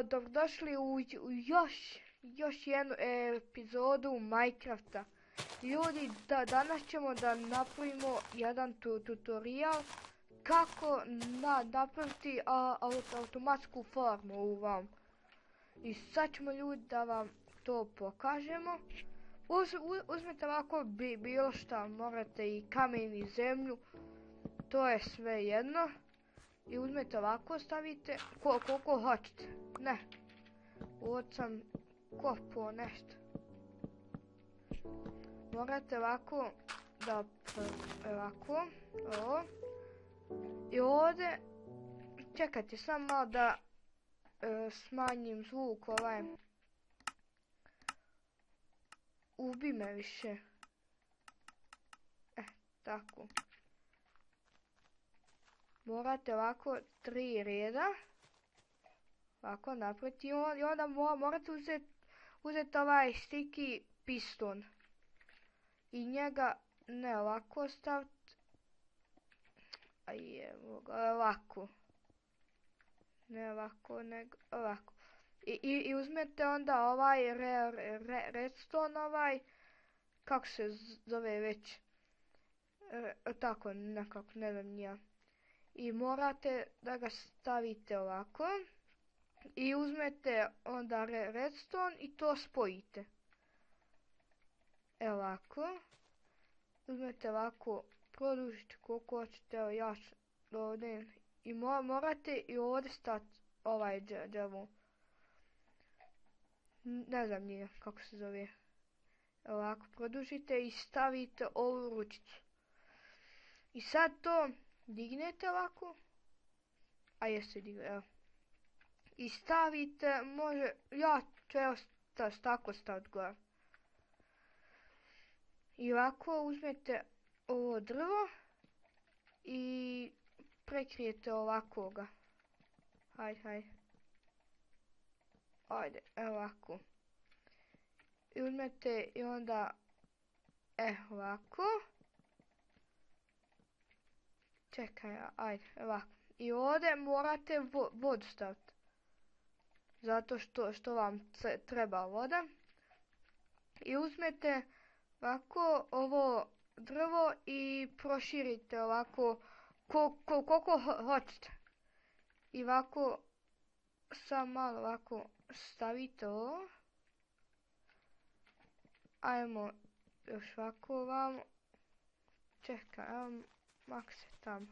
dobrodošli u još jednu epizodu Minecrafta. Ljudi, danas ćemo da napravimo jedan tutorial kako napraviti automatsku farmu ovu vam. I sad ćemo ljudi da vam to pokažemo. Uzmite ovako bilo šta, morate i kamen i zemlju, to je sve jedno. I uzmete ovako, stavite koliko hoćete. Ne, ovdje sam kopao nešto. Morate ovako da ovako, ovo. I ovdje, čekajte samo malo da smanjim zvuk ovaj. Ubi me više. Tako. Morate ovako 3 reda. Ovako napraviti. I onda morate uzeti ovaj sticky piston. I njega ne ovako staviti. Ovako. Ne ovako, nego ovako. I uzmete onda ovaj redstone ovaj. Kako se zove već. Tako nekako, ne znam ni ja. I morate da ga stavite ovako. I uzmete onda redstone i to spojite. Evo ovako. Uzmete ovako, produžite koliko hoćete, evo ja ću ovdje. I morate i ovdje stati ovaj drvo. Ne znam nije kako se zove. Evo ovako, produžite i stavite ovu ručicu. I sad to dignete ovako. A jeste dignete, evo. I stavite, može, ja ću evo tako staviti gore. I ovako uzmete ovo drvo. I prekrijete ovako ga. Hajde. Ajde, evo ovako. I uzmete i onda, ovako. Čekaj, ajde, ovako. I ovdje morate vodu staviti. Zato što vam treba voda. I uzmete ovako ovo drvo i proširite ovako koliko hoćete. I ovako, samo malo ovako stavite ovo. Ajmo još ovako vam. Čekaj, evo mak se tamo.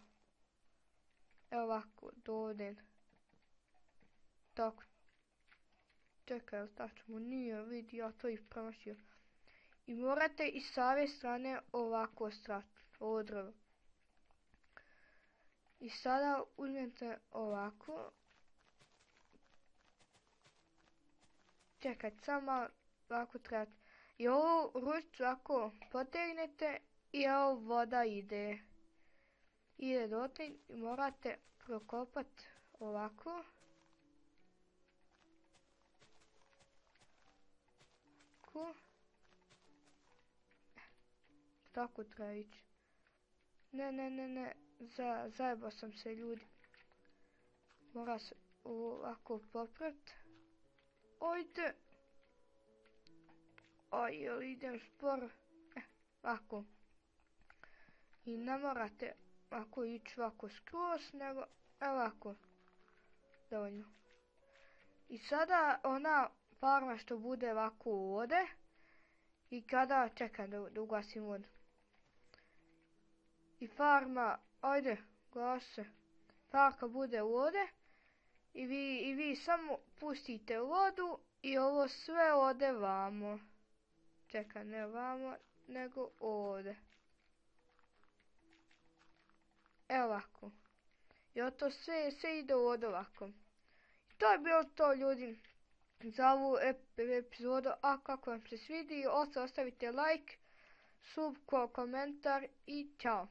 Evo ovako, do ovdje. Tako. Čekaj, tačno nije vidi, ja to i promašio. I morate i s ove strane ovako strati, ovo drvo. I sada uzmete ovako. Čekajte, samo ovako trebate. I ovu ručicu ovako potegnete i evo voda ide. Ide dotle i morate prokopati ovako. Tako treba ići. Ne. Zajebao sam se ljudi. Mora se ovako popraviti. Ojde. Jel idem sporo. Ovako. I ne morate ovako ići ovako skroz, nego ovako. Dovoljno. I sada ona farma što bude ovako ovdje. I kada, čekaj da ugasim vodu. I farma, ajde, gase. Farka bude ovdje. I vi samo pustite vodu i ovo sve ode vamo. Čekaj, ne vamo, nego ovdje. Evo ovako. I to sve ide ovdje ovako. I to je bilo to ljudi. Za ovu epizodu, a kako vam se svidi, ostavite like, sub, komentar i čao.